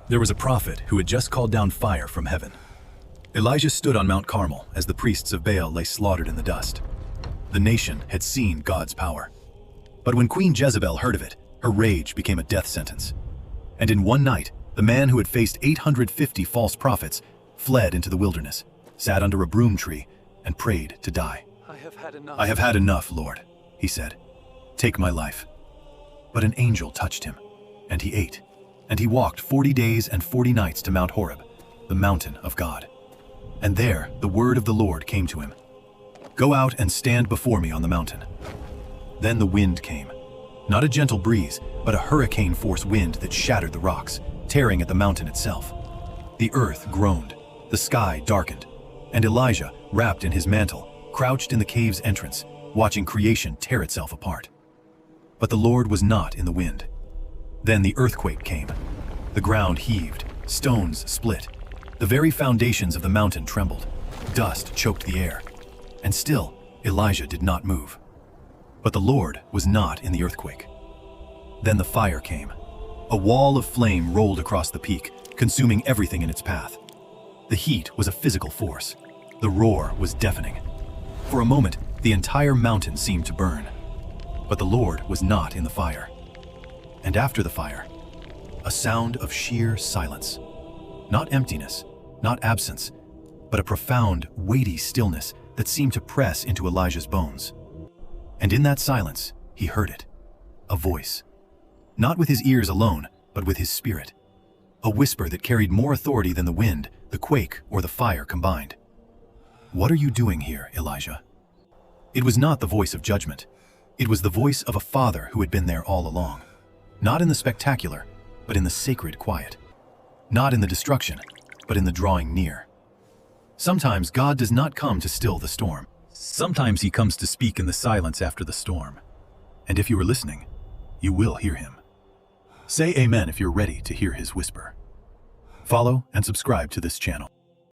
There was a prophet who had just called down fire from heaven. Elijah stood on Mount Carmel as the priests of Baal lay slaughtered in the dust. The nation had seen God's power. But when Queen Jezebel heard of it, her rage became a death sentence. And in one night, the man who had faced 850 false prophets fled into the wilderness, sat under a broom tree, and prayed to die. I "I have had enough, Lord," he said. "Take my life." But an angel touched him, and he ate, and he walked 40 days and 40 nights to Mount Horeb, the mountain of God. And there the word of the Lord came to him. "Go out and stand before me on the mountain." Then the wind came, not a gentle breeze, but a hurricane-force wind that shattered the rocks, tearing at the mountain itself. The earth groaned, the sky darkened, and Elijah, wrapped in his mantle, crouched in the cave's entrance, watching creation tear itself apart. But the Lord was not in the wind. Then the earthquake came. The ground heaved, stones split. The very foundations of the mountain trembled. Dust choked the air. And still, Elijah did not move. But the Lord was not in the earthquake. Then the fire came. A wall of flame rolled across the peak, consuming everything in its path. The heat was a physical force. The roar was deafening. For a moment, the entire mountain seemed to burn. But the Lord was not in the fire. And after the fire, a sound of sheer silence. Not emptiness, not absence, but a profound, weighty stillness that seemed to press into Elijah's bones. And in that silence, he heard it. A voice. Not with his ears alone, but with his spirit. A whisper that carried more authority than the wind, the quake, or the fire combined. "What are you doing here, Elijah?" It was not the voice of judgment. It was the voice of a father who had been there all along. Not in the spectacular, but in the sacred quiet. Not in the destruction, but in the drawing near. Sometimes God does not come to still the storm. Sometimes he comes to speak in the silence after the storm. And if you are listening, you will hear him. Say amen if you're ready to hear his whisper. Follow and subscribe to this channel.